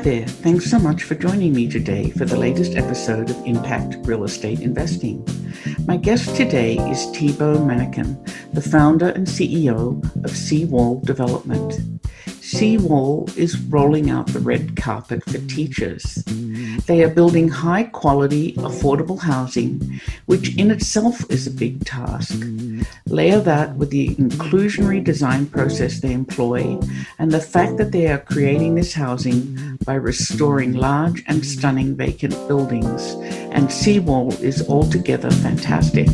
there, thanks so much for joining me today for the latest episode of Impact Real Estate Investing. My guest today is Thibault Manekin, the founder and CEO of Seawall Development. Seawall is rolling out the red carpet for teachers. They are building high quality, affordable housing, which in itself is a big task. Layer that with the inclusionary design process they employ and the fact that they are creating this housing by restoring large and stunning vacant buildings, and Seawall is altogether fantastic.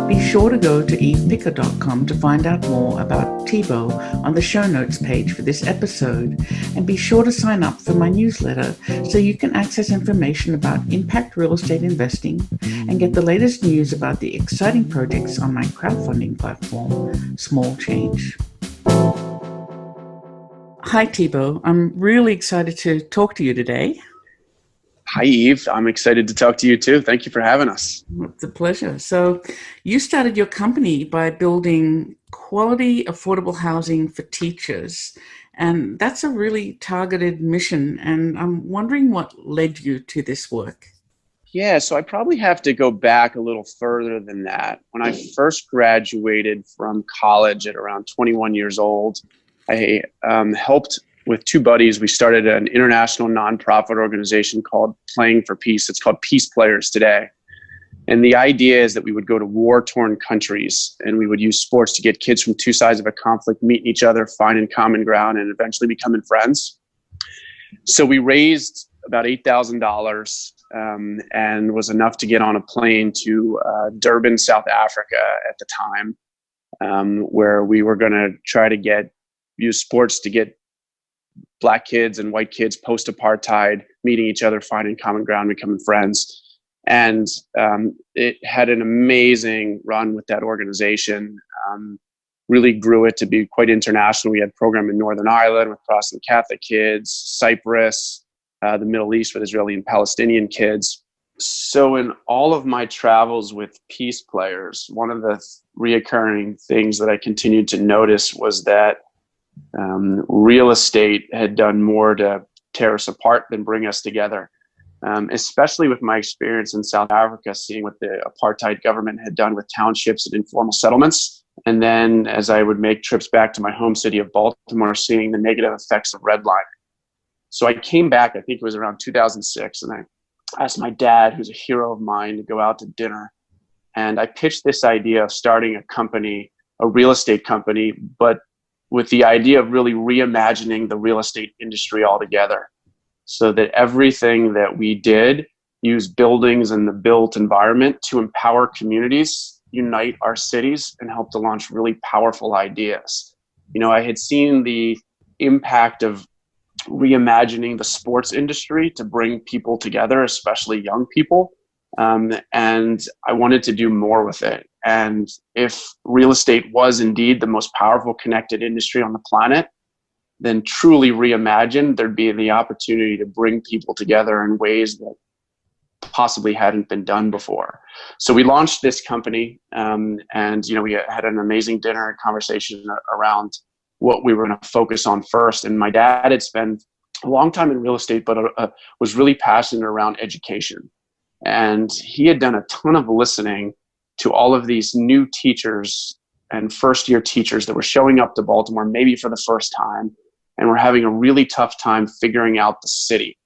Be sure to go to evepicker.com to find out more about Thibault on the show notes page for this episode, and be sure to sign up for my newsletter so you can access information about impact real estate investing and get the latest news about the exciting projects on my crowdfunding platform, Small Change. Hi, Thibault. I'm really excited to talk to you today. Hi, Eve. I'm excited to talk to you too. Thank you for having us. It's a pleasure. So you started your company by building quality, affordable housing for teachers. And that's a really targeted mission. And I'm wondering what led you to this work. Yeah, so I probably have to go back a little further than that. When I first graduated from college at around 21 years old, I helped with two buddies. We started an international nonprofit organization called Playing for Peace. It's called Peace Players today. And the idea is that we would go to war-torn countries and we would use sports to get kids from two sides of a conflict meeting each other, finding common ground, and eventually becoming friends. So we raised about $8,000 and was enough to get on a plane to Durban, South Africa at the time, where we were going to try to use sports to get Black kids and white kids post-apartheid meeting each other, finding common ground, becoming friends. And it had an amazing run with that organization, really grew it to be quite international. We had a program in Northern Ireland with Protestant Catholic kids, Cyprus, the Middle East with Israeli and Palestinian kids. So in all of my travels with Peace Players, one of the reoccurring things that I continued to notice was that real estate had done more to tear us apart than bring us together, especially with my experience in South Africa, seeing what the apartheid government had done with townships and informal settlements. And then as I would make trips back to my home city of Baltimore, seeing the negative effects of redlining. So I came back, I think it was around 2006, and I asked my dad, who's a hero of mine, to go out to dinner. And I pitched this idea of starting a company, a real estate company, but with the idea of really reimagining the real estate industry altogether, so that everything that we did use buildings and the built environment to empower communities, unite our cities, and help to launch really powerful ideas. You know, I had seen the impact of reimagining the sports industry to bring people together, especially young people. And I wanted to do more with it. And if real estate was indeed the most powerful connected industry on the planet, then truly reimagined, there'd be the opportunity to bring people together in ways that possibly hadn't been done before. So we launched this company, and we had an amazing dinner and conversation around what we were going to focus on first. And my dad had spent a long time in real estate, but was really passionate around education. And he had done a ton of listening to all of these new teachers and first-year teachers that were showing up to Baltimore maybe for the first time, and were having a really tough time figuring out the city,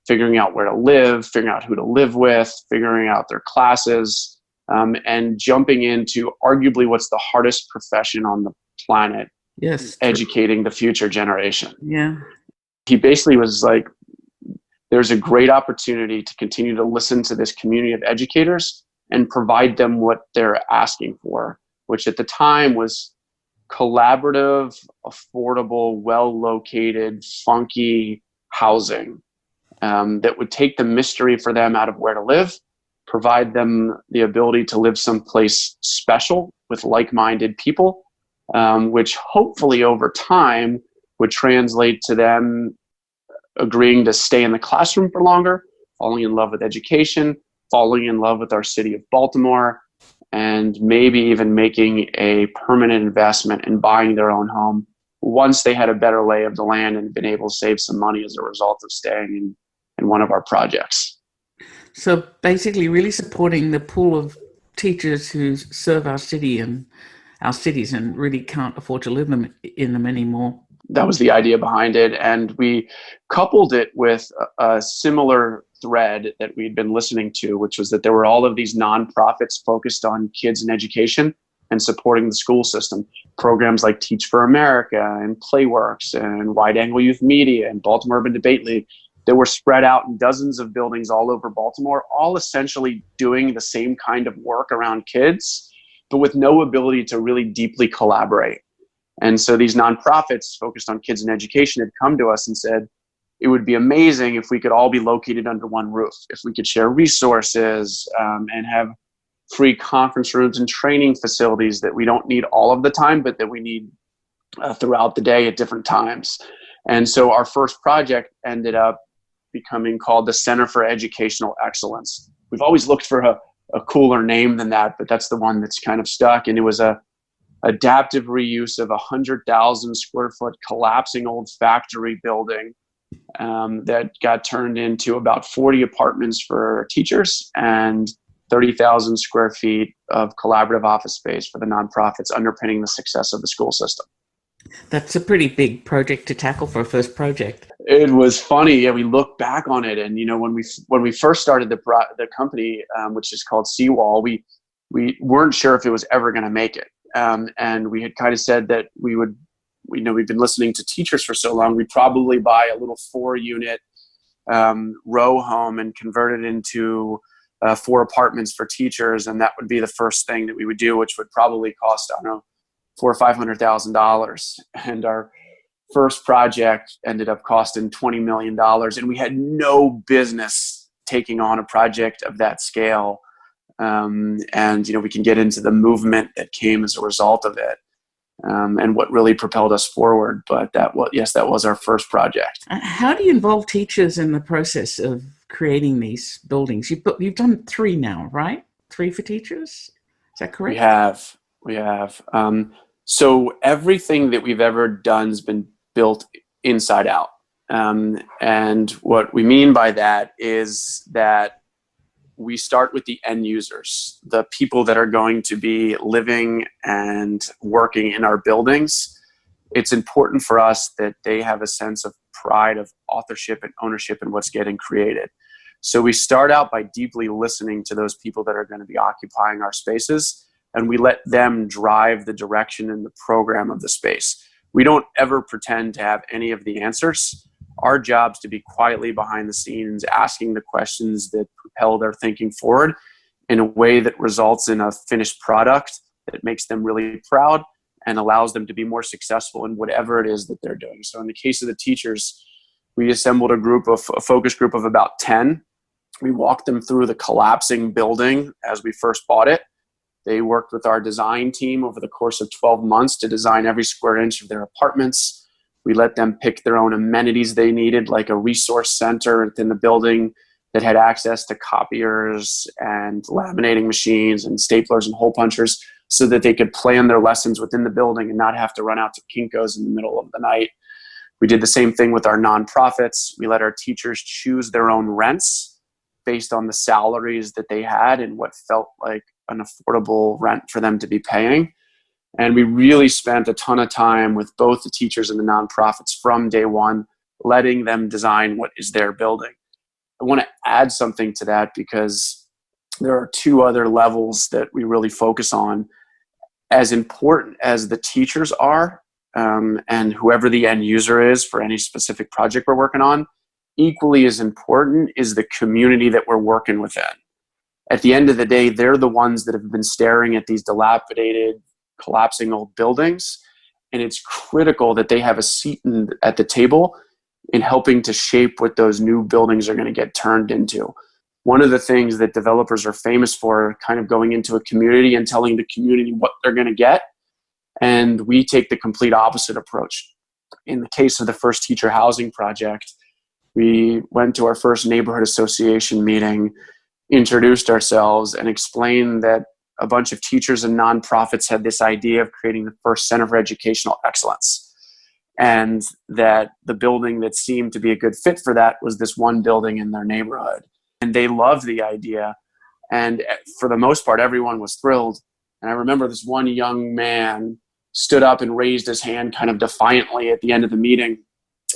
figuring out where to live, figuring out who to live with, figuring out their classes, and jumping into arguably what's the hardest profession on the planet, Yes, educating the future generation. Yeah. He basically was like, there's a great opportunity to continue to listen to this community of educators and provide them what they're asking for, which at the time was collaborative, affordable, well-located, funky housing that would take the mystery for them out of where to live, provide them the ability to live someplace special with like-minded people, which hopefully over time would translate to them agreeing to stay in the classroom for longer, falling in love with education, falling in love with our city of Baltimore, and maybe even making a permanent investment in buying their own home once they had a better lay of the land and been able to save some money as a result of staying in one of our projects. So basically really supporting the pool of teachers who serve our city and our cities and really can't afford to live in them anymore. That was the idea behind it. And we coupled it with a similar thread that we'd been listening to, which was that there were all of these nonprofits focused on kids and education and supporting the school system. Programs like Teach for America and Playworks and Wide Angle Youth Media and Baltimore Urban Debate League that were spread out in dozens of buildings all over Baltimore, all essentially doing the same kind of work around kids, but with no ability to really deeply collaborate. And so these nonprofits focused on kids and education had come to us and said, it would be amazing if we could all be located under one roof, if we could share resources and have free conference rooms and training facilities that we don't need all of the time, but that we need throughout the day at different times. And so our first project ended up becoming called the Center for Educational Excellence. We've always looked for a cooler name than that, but that's the one that's kind of stuck. And it was a adaptive reuse of 100,000 square foot collapsing old factory building that got turned into about 40 apartments for teachers and 30,000 square feet of collaborative office space for the nonprofits, underpinning the success of the school system. That's a pretty big project to tackle for a first project. It was funny. Yeah, we look back on it, and when we first started the company, which is called Seawall, we weren't sure if it was ever going to make it. And we had kind of said that we've been listening to teachers for so long, we'd probably buy a little 4-unit row home and convert it into 4 apartments for teachers. And that would be the first thing that we would do, which would probably cost, I don't know, $400,000 or $500,000. And our first project ended up costing $20 million. And we had no business taking on a project of that scale. And we can get into the movement that came as a result of it, and what really propelled us forward. But that was our first project. How do you involve teachers in the process of creating these buildings? You've done 3 now, right? 3 for teachers? Is that correct? We have. So everything that we've ever done has been built inside out. And what we mean by that is that we start with the end users, the people that are going to be living and working in our buildings. It's important for us that they have a sense of pride, of authorship and ownership in what's getting created. So we start out by deeply listening to those people that are going to be occupying our spaces, and we let them drive the direction and the program of the space. We don't ever pretend to have any of the answers. Our job's to be quietly behind the scenes, asking the questions that propel their thinking forward in a way that results in a finished product that makes them really proud and allows them to be more successful in whatever it is that they're doing. So in the case of the teachers, we assembled a focus group of about 10. We walked them through the collapsing building as we first bought it. They worked with our design team over the course of 12 months to design every square inch of their apartments. We let them pick their own amenities they needed, like a resource center within the building that had access to copiers and laminating machines and staplers and hole punchers so that they could plan their lessons within the building and not have to run out to Kinko's in the middle of the night. We did the same thing with our nonprofits. We let our teachers choose their own rents based on the salaries that they had and what felt like an affordable rent for them to be paying. And we really spent a ton of time with both the teachers and the nonprofits from day one, letting them design what is their building. I want to add something to that because there are 2 other levels that we really focus on. As important as the teachers are, and whoever the end user is for any specific project we're working on, equally as important is the community that we're working within. At the end of the day, they're the ones that have been staring at these dilapidated, collapsing old buildings, and it's critical that they have a seat at the table in helping to shape what those new buildings are going to get turned into. One of the things that developers are famous for, kind of going into a community and telling the community what they're going to get, and we take the complete opposite approach. In the case of the first teacher housing project, we went to our first neighborhood association meeting, introduced ourselves, and explained that a bunch of teachers and nonprofits had this idea of creating the first center for educational excellence. And that the building that seemed to be a good fit for that was this one building in their neighborhood. And they loved the idea. And for the most part, everyone was thrilled. And I remember this one young man stood up and raised his hand kind of defiantly at the end of the meeting,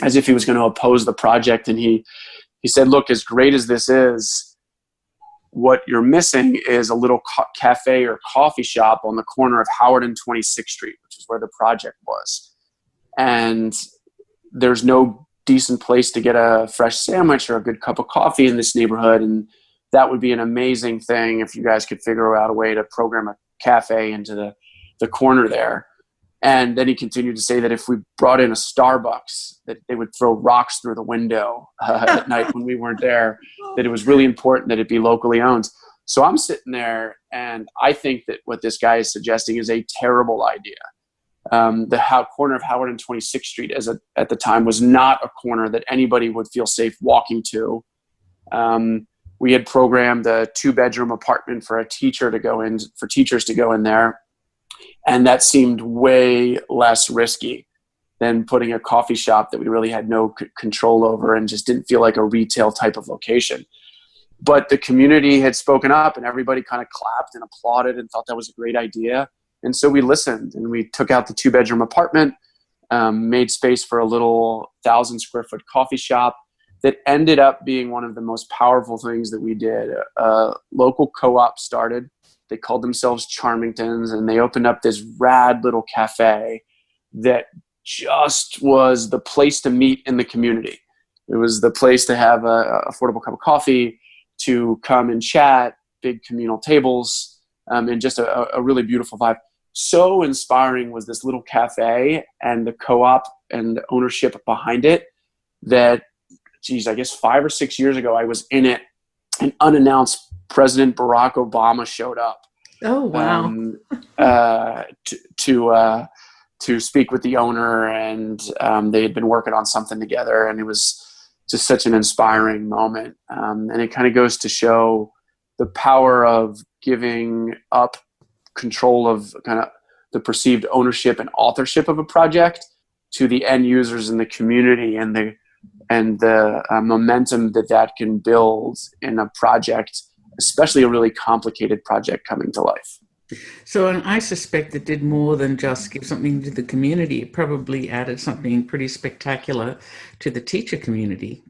as if he was going to oppose the project. And he said, look, as great as this is, what you're missing is a little cafe or coffee shop on the corner of Howard and 26th Street, which is where the project was. And there's no decent place to get a fresh sandwich or a good cup of coffee in this neighborhood. And that would be an amazing thing if you guys could figure out a way to program a cafe into the corner there. And then he continued to say that if we brought in a Starbucks, that they would throw rocks through the window at night when we weren't there, that it was really important that it be locally owned. So I'm sitting there, and I think that what this guy is suggesting is a terrible idea. The corner of Howard and 26th Street at the time was not a corner that anybody would feel safe walking to. We had programmed a 2-bedroom apartment for teachers to go in there. And that seemed way less risky than putting a coffee shop that we really had no control over and just didn't feel like a retail type of location. But the community had spoken up, and everybody kind of clapped and applauded and thought that was a great idea. And so we listened, and we took out the 2-bedroom apartment, made space for a little 1,000-square-foot coffee shop that ended up being one of the most powerful things that we did. A local co-op started. They called themselves Charmingtons, and they opened up this rad little cafe that just was the place to meet in the community. It was the place to have an affordable cup of coffee, to come and chat, big communal tables, and just a really beautiful vibe. So inspiring was this little cafe and the co-op and the ownership behind it that, I guess 5 or 6 years ago, I was in it, and unannounced President Barack Obama showed up. Oh, wow. To speak with the owner, and they had been working on something together, and it was just such an inspiring moment. And it kind of goes to show the power of giving up control of kind of the perceived ownership and authorship of a project to the end users in the community, and the momentum that can build in a project, especially a really complicated project coming to life. So, and I suspect it did more than just give something to the community. It probably added something pretty spectacular to the teacher community,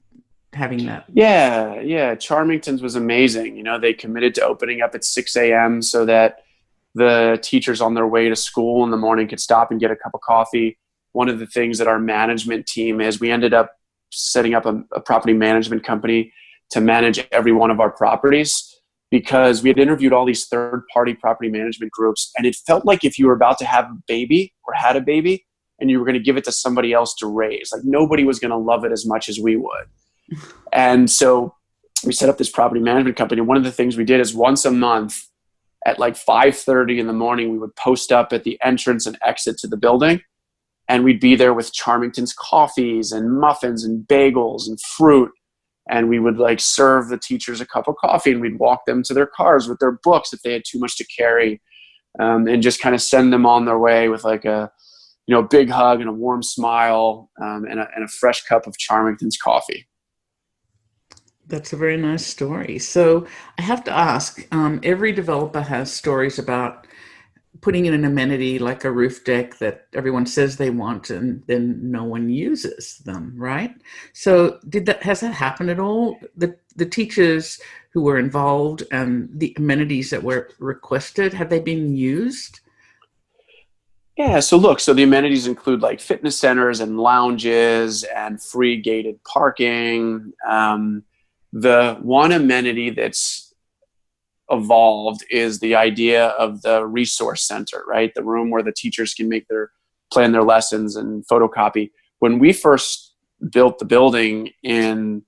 having that. Yeah. Charmington's was amazing. You know, they committed to opening up at 6 a.m. so that the teachers on their way to school in the morning could stop and get a cup of coffee. One of the things that our management team is, we ended up setting up a property management company to manage every one of our properties, because we had interviewed all these third-party property management groups, and it felt like if you were about to have a baby or had a baby and you were going to give it to somebody else to raise, like nobody was going to love it as much as we would. And so we set up this property management company. One of the things we did is once a month at like 5:30 in the morning, we would post up at the entrance and exit to the building, and we'd be there with Charmington's coffees and muffins and bagels and fruit. And we would like serve the teachers a cup of coffee, and we'd walk them to their cars with their books if they had too much to carry, and just kind of send them on their way with like a big hug and a warm smile, and a fresh cup of Charmington's coffee. That's a very nice story. So I have to ask, every developer has stories about putting in an amenity like a roof deck that everyone says they want and then no one uses them, right? So has that happened at all? The teachers who were involved and the amenities that were requested, have they been used? Yeah, so the amenities include like fitness centers and lounges and free gated parking. The one amenity that's evolved is the idea of the resource center, right? The room where the teachers can plan their lessons and photocopy. When we first built the building in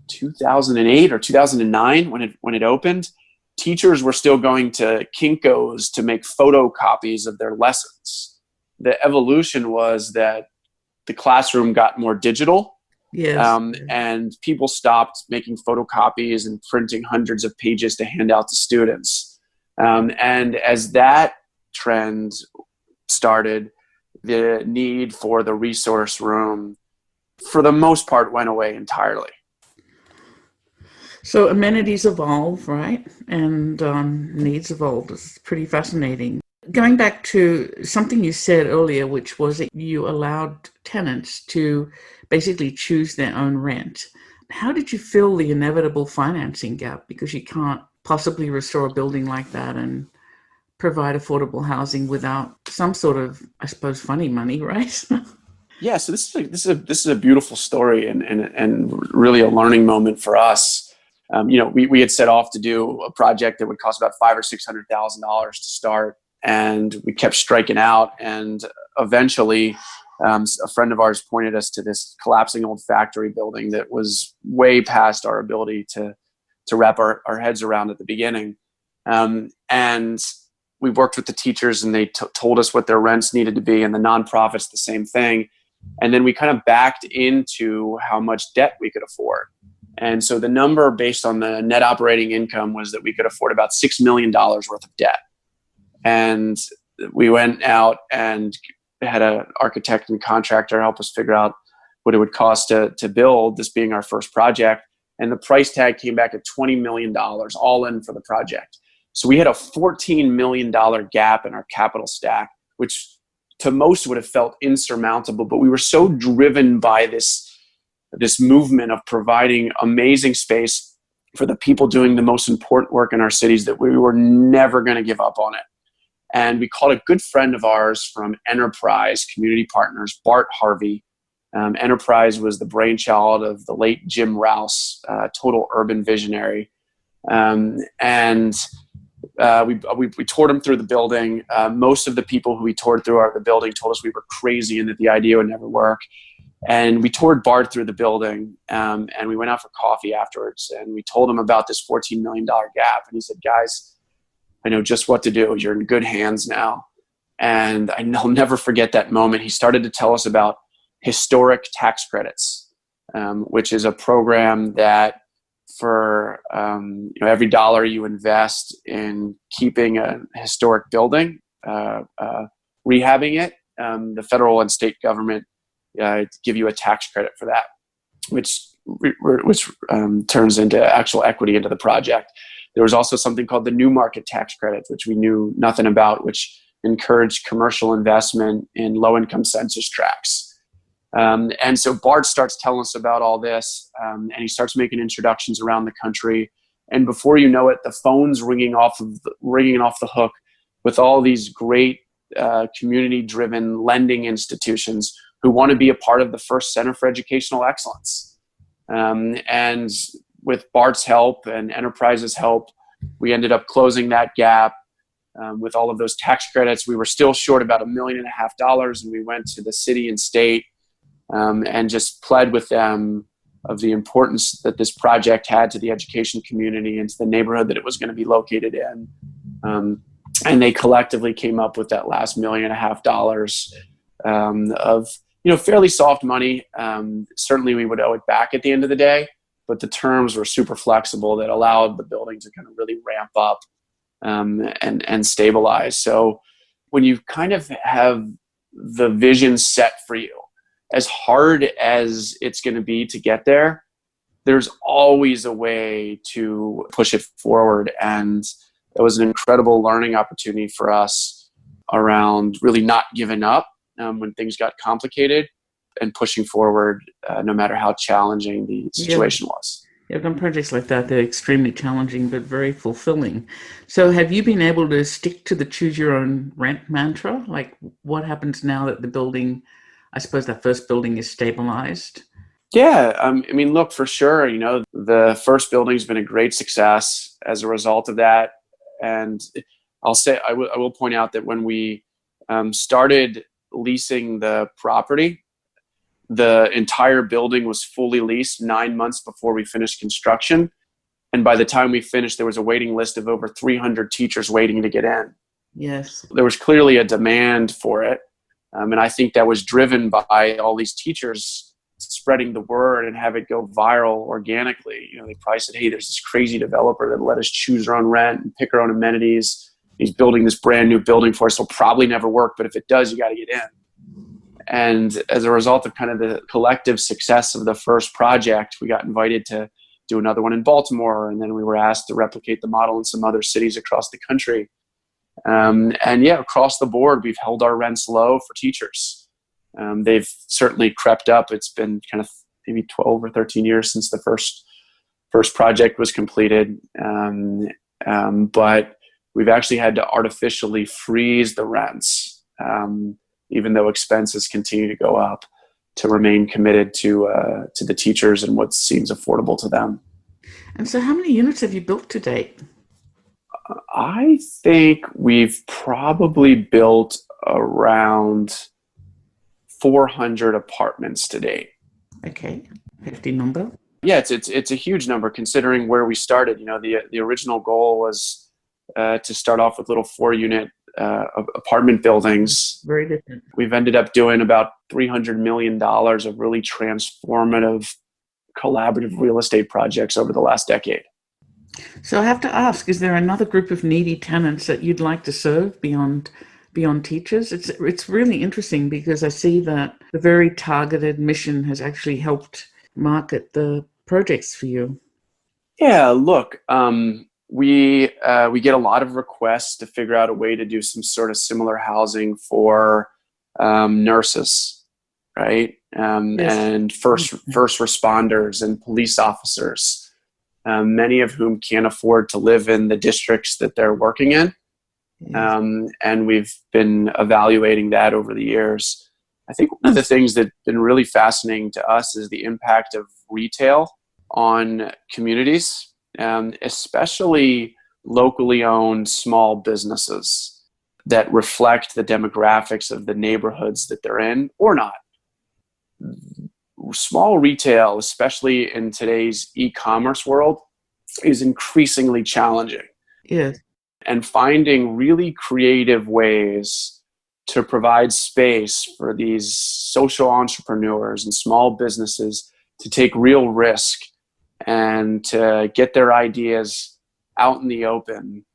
2008 or 2009, when it opened, teachers were still going to Kinko's to make photocopies of their lessons. The evolution was that the classroom got more digital. Yes. And people stopped making photocopies and printing hundreds of pages to hand out to students. And as that trend started, the need for the resource room, for the most part, went away entirely. So amenities evolve, right? And needs evolve. It's pretty fascinating. Going back to something you said earlier, which was that you allowed tenants to basically choose their own rent. How did you fill the inevitable financing gap? Because you can't possibly restore a building like that and provide affordable housing without some sort of, I suppose, funny money, right? Yeah, so this is a beautiful story and really a learning moment for us. We had set off to do a project that would cost about $500,000 or $600,000 to start, and we kept striking out. And eventually, a friend of ours pointed us to this collapsing old factory building that was way past our ability to wrap our heads around at the beginning. And we worked with the teachers, and they told us what their rents needed to be, and the nonprofits the same thing. And then we kind of backed into how much debt we could afford. And so the number based on the net operating income was that we could afford about $6 million worth of debt. And we went out and had an architect and contractor help us figure out what it would cost to build, this being our first project. And the price tag came back at $20 million, all in for the project. So we had a $14 million gap in our capital stack, which to most would have felt insurmountable, but we were so driven by this movement of providing amazing space for the people doing the most important work in our cities that we were never going to give up on it. And we called a good friend of ours from Enterprise Community Partners, Bart Harvey. Enterprise was the brainchild of the late Jim Rouse, total urban visionary. We toured him through the building. Most of the people who we toured through the building told us we were crazy and that the idea would never work. And we toured Bart through the building, and we went out for coffee afterwards. And we told him about this $14 million gap. And he said, "Guys, I know just what to do. You're in good hands now." And I'll never forget that moment. He started to tell us about historic tax credits, which is a program that for every dollar you invest in keeping a historic building, rehabbing it, the federal and state government give you a tax credit for that, which turns into actual equity into the project. There was also something called the New Market Tax Credit, which we knew nothing about, which encouraged commercial investment in low-income census tracts. And so Bart starts telling us about all this, and he starts making introductions around the country. And before you know it, the phone's ringing off the hook with all these great community-driven lending institutions who want to be a part of the first Center for Educational Excellence. And with Bart's help and Enterprise's help, we ended up closing that gap. With all of those tax credits, we were still short about $1.5 million, and we went to the city and state and just pled with them of the importance that this project had to the education community and to the neighborhood that it was going to be located in. And they collectively came up with that last $1.5 million of fairly soft money. Certainly we would owe it back at the end of the day, but the terms were super flexible that allowed the building to kind of really ramp up and stabilize. So when you kind of have the vision set for you, as hard as it's going to be to get there, there's always a way to push it forward. And it was an incredible learning opportunity for us around really not giving up when things got complicated and pushing forward no matter how challenging the situation was. Yeah, I've done projects like that. They're extremely challenging, but very fulfilling. So have you been able to stick to the choose your own rent mantra? Like what happens now that the building, I suppose that first building is stabilized? Yeah, look, for sure, the first building's been a great success as a result of that. And I will point out that when we started leasing the property, the entire building was fully leased 9 months before we finished construction. And by the time we finished, there was a waiting list of over 300 teachers waiting to get in. Yes. There was clearly a demand for it. And I think that was driven by all these teachers spreading the word and have it go viral organically. You know, they probably said, hey, there's this crazy developer that let us choose our own rent and pick our own amenities. He's building this brand new building for us. It'll probably never work, but if it does, you got to get in. And as a result of kind of the collective success of the first project, we got invited to do another one in Baltimore. And then we were asked to replicate the model in some other cities across the country. And yeah, across the board, we've held our rents low for teachers. They've certainly crept up. It's been kind of maybe 12 or 13 years since the first project was completed. But we've actually had to artificially freeze the rents, even though expenses continue to go up, to remain committed to the teachers and what seems affordable to them. And so how many units have you built to date? I think we've probably built around 400 apartments to date. Okay, hefty number. Yeah, it's a huge number considering where we started. You know, the original goal was to start off with little 4-unit apartment buildings. Very different. We've ended up doing about $300 million of really transformative, collaborative real estate projects over the last decade. So I have to ask, is there another group of needy tenants that you'd like to serve beyond teachers? It's really interesting because I see that the very targeted mission has actually helped market the projects for you. Yeah, look, we get a lot of requests to figure out a way to do some sort of similar housing for nurses, right? Yes. And first responders and police officers. Many of whom can't afford to live in the districts that they're working in. Yes. And we've been evaluating that over the years. I think one of the things that's been really fascinating to us is the impact of retail on communities, especially locally owned small businesses that reflect the demographics of the neighborhoods that they're in or not. Small retail, especially in today's e-commerce world, is increasingly challenging. Yes. And finding really creative ways to provide space for these social entrepreneurs and small businesses to take real risk and to get their ideas out in the open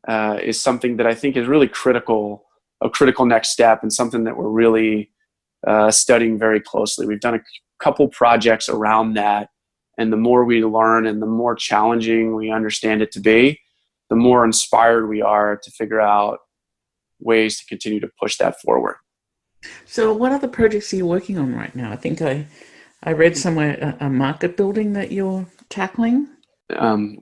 is something that I think is really a critical next step, and something that we're really studying very closely. We've done a couple projects around that, and the more we learn and the more challenging we understand it to be, the more inspired we are to figure out ways to continue to push that forward. So what other projects are you working on right now? I think I read somewhere a market building that you're tackling.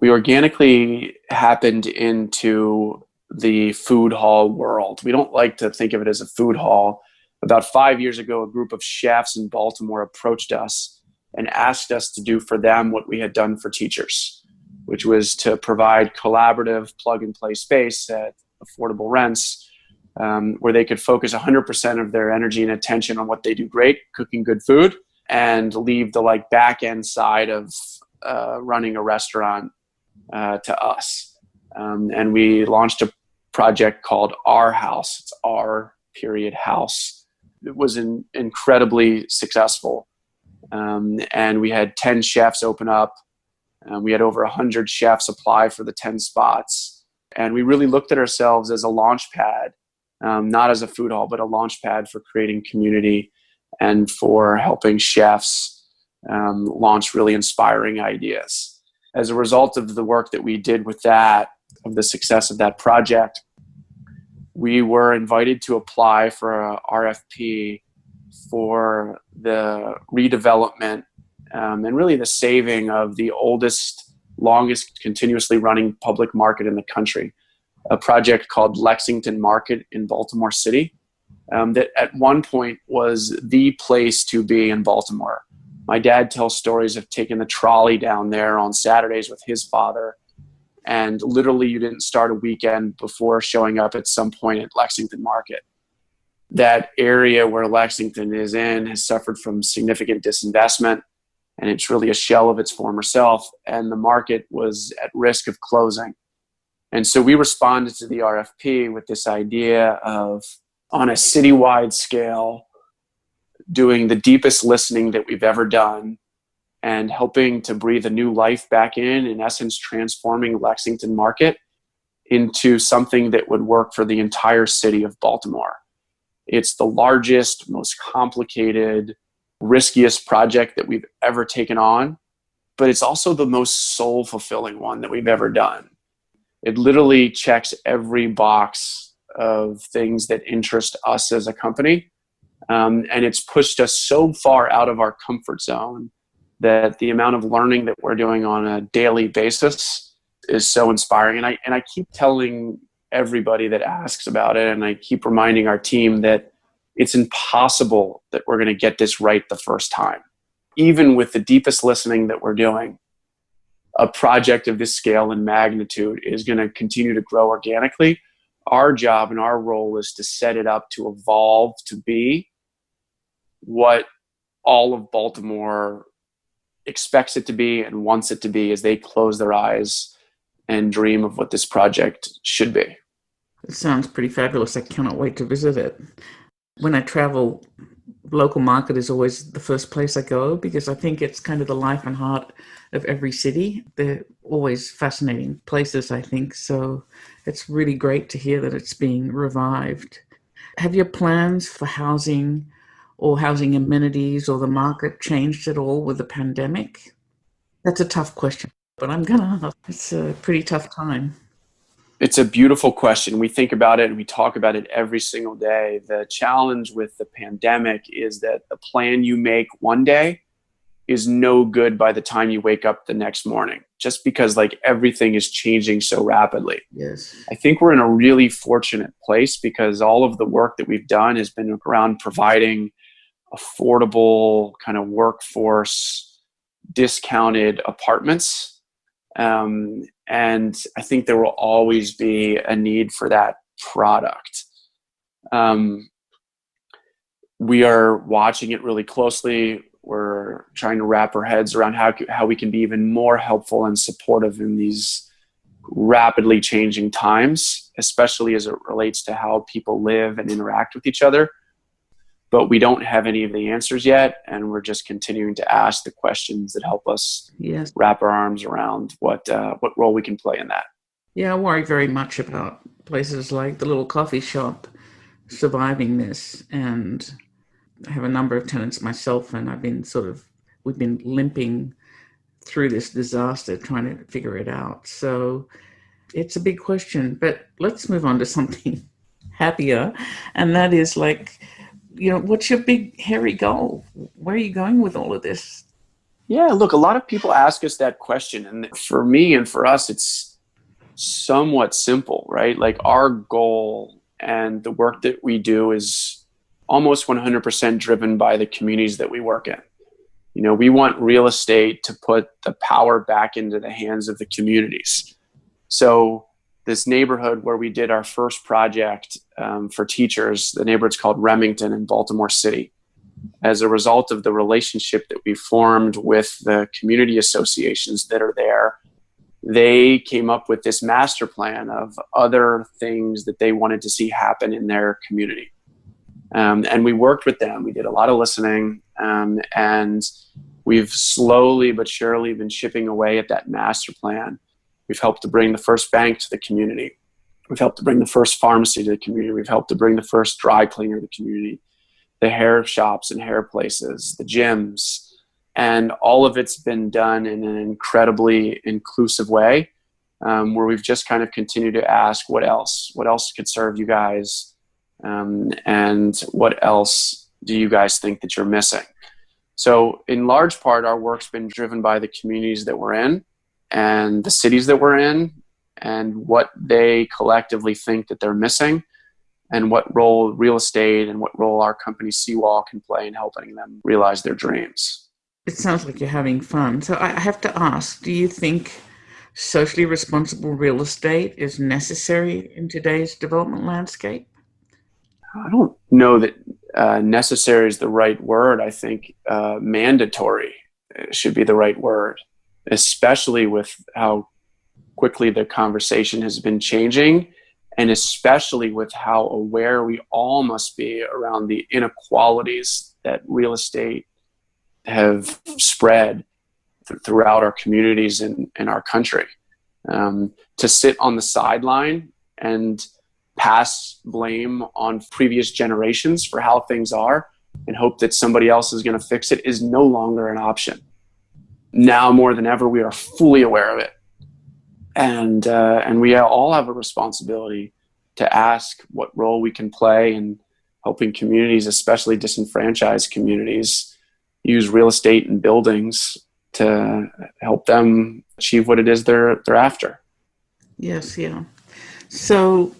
We organically happened into the food hall world. We don't like to think of it as a food hall. About 5 years ago, a group of chefs in Baltimore approached us and asked us to do for them what we had done for teachers, which was to provide collaborative plug-and-play space at affordable rents, where they could focus 100% of their energy and attention on what they do great, cooking good food, and leave the back-end side of running a restaurant to us. And we launched a project called Our House. It's our period house. It was incredibly successful. And we had 10 chefs open up. We had over 100 chefs apply for the 10 spots. And we really looked at ourselves as a launch pad, not as a food hall, but a launch pad for creating community and for helping chefs launch really inspiring ideas. As a result of the work that we did with that, of the success of that project, we were invited to apply for a RFP for the redevelopment and really the saving of the oldest, longest continuously running public market in the country, a project called Lexington Market in Baltimore City, that at one point was the place to be in Baltimore. My dad tells stories of taking the trolley down there on Saturdays with his father, and literally you didn't start a weekend before showing up at some point at Lexington Market. That area where Lexington is in has suffered from significant disinvestment, and it's really a shell of its former self, and the market was at risk of closing. And so we responded to the RFP with this idea of, on a citywide scale, doing the deepest listening that we've ever done and helping to breathe a new life back in essence, transforming Lexington market into something that would work for the entire city of Baltimore. It's the largest, most complicated, riskiest project that we've ever taken on, but it's also the most soul-fulfilling one that we've ever done. It literally checks every box of things that interest us as a company. And it's pushed us so far out of our comfort zone that the amount of learning that we're doing on a daily basis is so inspiring. And I keep telling everybody that asks about it, and I keep reminding our team that it's impossible that we're going to get this right the first time. Even with the deepest listening that we're doing, a project of this scale and magnitude is going to continue to grow organically. Our job and our role is to set it up to evolve to be what all of Baltimore expects it to be and wants it to be as they close their eyes and dream of what this project should be. It sounds pretty fabulous. I cannot wait to visit it. When I travel, local market is always the first place I go because I think it's kind of the life and heart of every city. They're always fascinating places, I think. So it's really great to hear that it's being revived. Have your plans for housing or housing amenities or the market changed at all with the pandemic? That's a tough question, but I'm going to ask. It's a pretty tough time. It's a beautiful question. We think about it and we talk about it every single day. The challenge with the pandemic is that the plan you make one day is no good by the time you wake up the next morning, just because like everything is changing so rapidly. Yes. I think we're in a really fortunate place because all of the work that we've done has been around providing affordable kind of workforce discounted apartments. And I think there will always be a need for that product. We are watching it really closely. We're trying to wrap our heads around how we can be even more helpful and supportive in these rapidly changing times, especially as it relates to how people live and interact with each other. But we don't have any of the answers yet, and we're just continuing to ask the questions that help us wrap our arms around what role we can play in that. Yeah, I worry very much about places like the little coffee shop surviving this, and I have a number of tenants myself, and we've been limping through this disaster trying to figure it out. So it's a big question, but let's move on to something happier, and that is like, what's your big, hairy goal? Where are you going with all of this? Yeah, look, a lot of people ask us that question. And for me and for us, it's somewhat simple, right? Like our goal and the work that we do is almost 100% driven by the communities that we work in. We want real estate to put the power back into the hands of the communities. So this neighborhood where we did our first project for teachers, the neighborhood's called Remington in Baltimore City. As a result of the relationship that we formed with the community associations that are there, they came up with this master plan of other things that they wanted to see happen in their community. And we worked with them. We did a lot of listening, and we've slowly but surely been chipping away at that master plan. We've helped to bring the first bank to the community. We've helped to bring the first pharmacy to the community. We've helped to bring the first dry cleaner to the community, the hair shops and hair places, the gyms. And all of it's been done in an incredibly inclusive way, where we've just kind of continued to ask, what else? What else could serve you guys? And what else do you guys think that you're missing? So in large part, our work's been driven by the communities that we're in and the cities that we're in and what they collectively think that they're missing and what role real estate and what role our company Seawall can play in helping them realize their dreams. It sounds like you're having fun. So I have to ask, do you think socially responsible real estate is necessary in today's development landscape? I don't know that necessary is the right word. I think mandatory should be the right word, especially with how quickly the conversation has been changing, and especially with how aware we all must be around the inequalities that real estate have spread throughout our communities in our country. To sit on the sideline and pass blame on previous generations for how things are and hope that somebody else is going to fix it is no longer an option. Now more than ever, we are fully aware of it. And we all have a responsibility to ask what role we can play in helping communities, especially disenfranchised communities, use real estate and buildings to help them achieve what it is they're after. Yes, yeah. So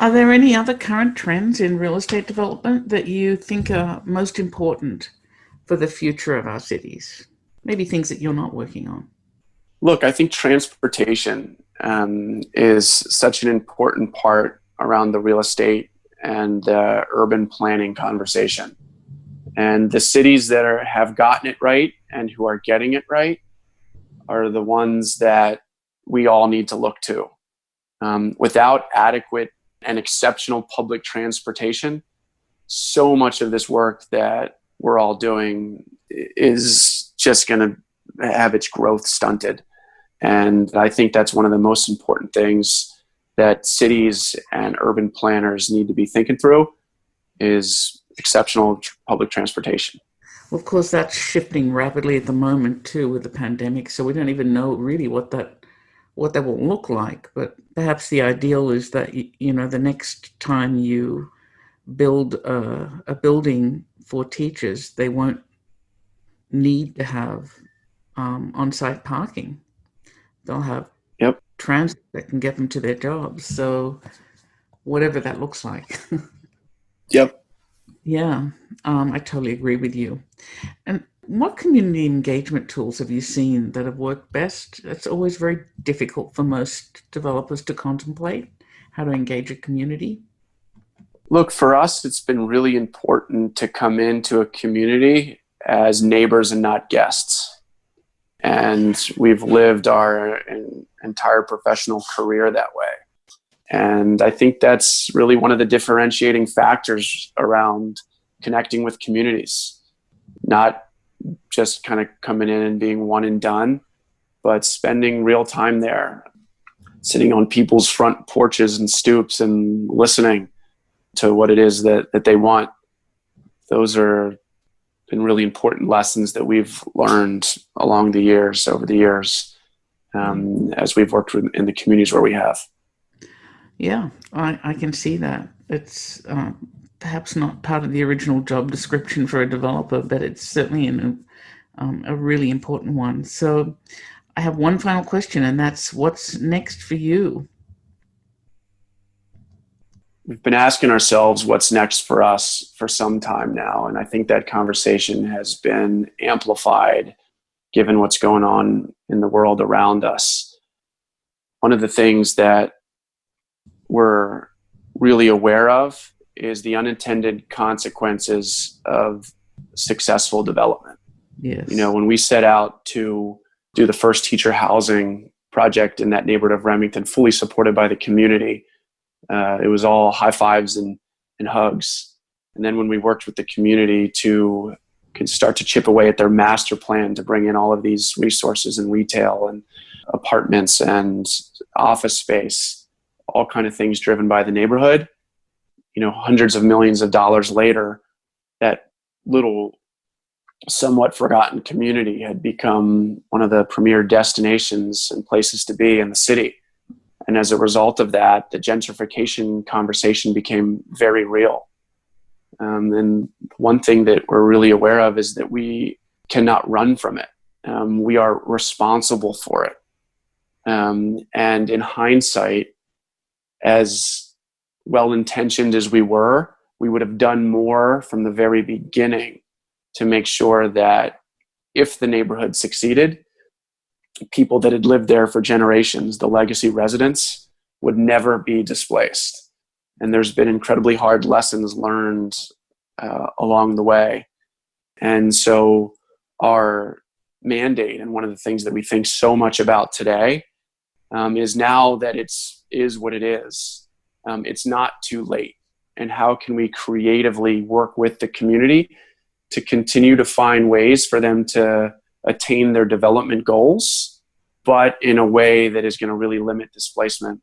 are there any other current trends in real estate development that you think are most important for the future of our cities? Maybe things that you're not working on. Look, I think transportation is such an important part around the real estate and the urban planning conversation. And the cities that have gotten it right and who are getting it right are the ones that we all need to look to. Without adequate and exceptional public transportation, so much of this work that we're all doing is just going to have its growth stunted. And I think that's one of the most important things that cities and urban planners need to be thinking through is exceptional public transportation. Well, of course, that's shifting rapidly at the moment too with the pandemic. So we don't even know really what that will look like. But perhaps the ideal is that the next time you build a building for teachers, they won't need to have on-site parking. They'll have transit that can get them to their jobs. So whatever that looks like. Yep. Yeah, I totally agree with you. And what community engagement tools have you seen that have worked best? It's always very difficult for most developers to contemplate how to engage a community. Look, for us, it's been really important to come into a community as neighbors and not guests. And we've lived our entire professional career that way. And I think that's really one of the differentiating factors around connecting with communities, not just kind of coming in and being one and done, but spending real time there, sitting on people's front porches and stoops and listening to what it is that they want. Those are been really important lessons that we've learned over the years, as we've worked in the communities where we have. Yeah, I can see that. It's perhaps not part of the original job description for a developer, but it's certainly a really important one. So I have one final question, and that's what's next for you? We've been asking ourselves what's next for us for some time now. And I think that conversation has been amplified given what's going on in the world around us. One of the things that we're really aware of is the unintended consequences of successful development. Yes. When we set out to do the first teacher housing project in that neighborhood of Remington, fully supported by the community, it was all high fives and hugs. And then when we worked with the community to start to chip away at their master plan to bring in all of these resources and retail and apartments and office space, all kind of things driven by the neighborhood, hundreds of millions of dollars later, that little somewhat forgotten community had become one of the premier destinations and places to be in the city. And as a result of that, the gentrification conversation became very real. And one thing that we're really aware of is that we cannot run from it. We are responsible for it. And in hindsight, as well-intentioned as we would have done more from the very beginning to make sure that if the neighborhood succeeded, people that had lived there for generations, the legacy residents, would never be displaced. And there's been incredibly hard lessons learned along the way. And so our mandate, and one of the things that we think so much about today, is now that is what it is. It's not too late. And how can we creatively work with the community to continue to find ways for them to attain their development goals, but in a way that is going to really limit displacement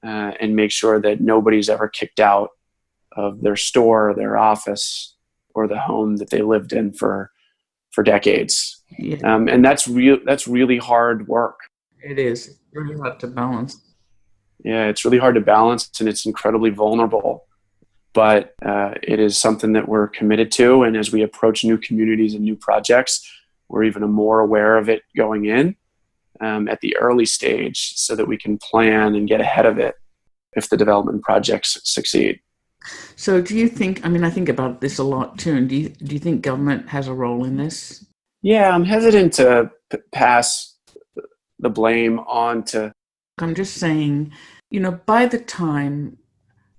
and make sure that nobody's ever kicked out of their store, their office, or the home that they lived in for decades. Yeah. And that's really hard work. It is. It's really hard to balance. Yeah, it's really hard to balance, and it's incredibly vulnerable. But it is something that we're committed to. And as we approach new communities and new projects, we're even more aware of it going in at the early stage so that we can plan and get ahead of it if the development projects succeed. So do you think, I think about this a lot too, and do you think government has a role in this? Yeah, I'm hesitant to pass the blame on to... I'm just saying, by the time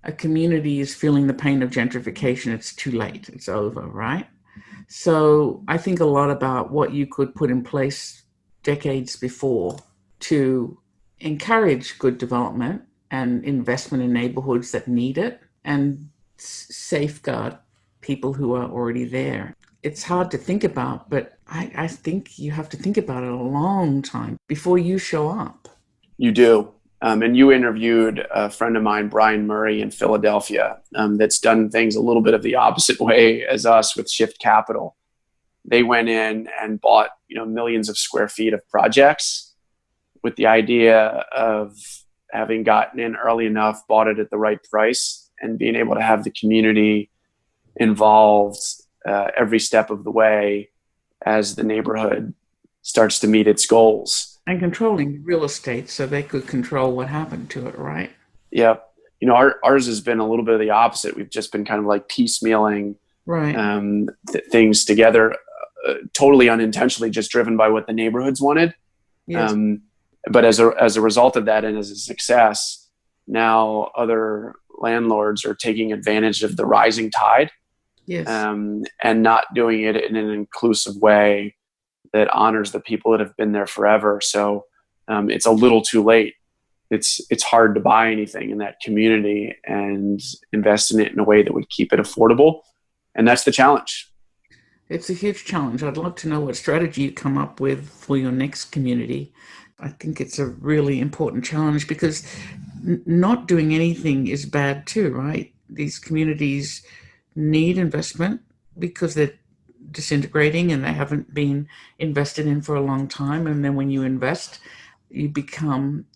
a community is feeling the pain of gentrification, it's too late. It's over, right? So I think a lot about what you could put in place decades before to encourage good development and investment in neighborhoods that need it and safeguard people who are already there. It's hard to think about, but I think you have to think about it a long time before you show up. You do. And you interviewed a friend of mine, Brian Murray, in Philadelphia, that's done things a little bit of the opposite way as us with Shift Capital. They went in and bought, millions of square feet of projects with the idea of having gotten in early enough, bought it at the right price, and being able to have the community involved every step of the way as the neighborhood starts to meet its goals. And controlling real estate so they could control what happened to it, right? Yeah. Ours has been a little bit of the opposite. We've just been kind of like piecemealing things together, totally unintentionally, just driven by what the neighborhoods wanted. Yes. But as a result of that, and as a success, now other landlords are taking advantage of the rising tide. Yes. And not doing it in an inclusive way that honors the people that have been there forever. So it's a little too late. It's hard to buy anything in that community and invest in it in a way that would keep it affordable. And that's the challenge. It's a huge challenge. I'd love to know what strategy you come up with for your next community. I think it's a really important challenge because not doing anything is bad too, right? These communities need investment because they're disintegrating and they haven't been invested in for a long time. And then when you invest, you become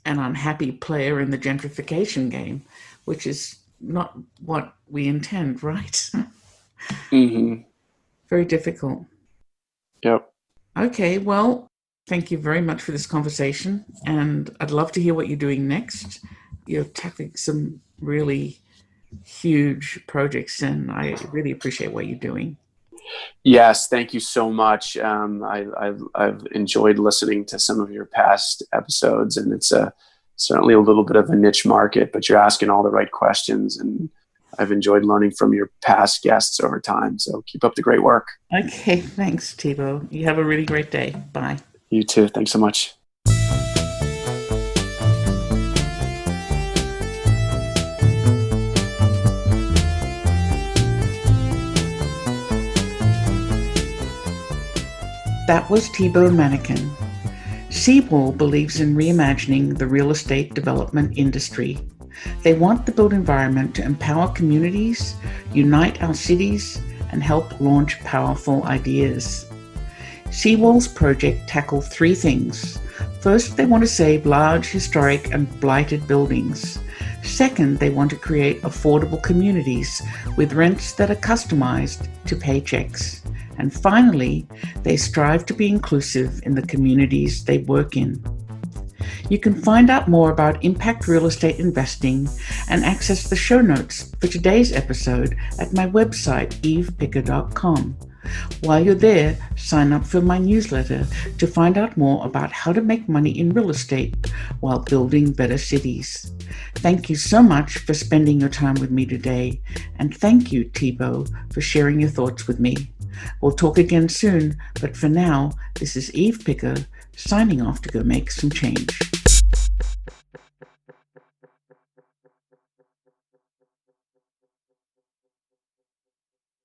an unhappy player in the gentrification game, which is not what we intend, right? Mm-hmm. Very difficult. Yep. Okay, well, thank you very much for this conversation. And I'd love to hear what you're doing next. You're tackling some really huge projects, and I really appreciate what you're doing. Yes, thank you so much. I've enjoyed listening to some of your past episodes, and it's certainly a little bit of a niche market, but you're asking all the right questions, and I've enjoyed learning from your past guests over time. So keep up the great work. Okay, thanks, Thibault. You have a really great day. Bye. You too. Thanks so much. That was Thibault Manekin. Seawall believes in reimagining the real estate development industry. They want the built environment to empower communities, unite our cities, and help launch powerful ideas. Seawall's project tackles three things. First, they want to save large, historic, and blighted buildings. Second, they want to create affordable communities with rents that are customized to paychecks. And finally, they strive to be inclusive in the communities they work in. You can find out more about impact real estate investing and access the show notes for today's episode at my website, evepicker.com. While you're there, sign up for my newsletter to find out more about how to make money in real estate while building better cities. Thank you so much for spending your time with me today, and thank you, Thibault, for sharing your thoughts with me. We'll talk again soon, but for now, this is Eve Picker signing off to go make some change.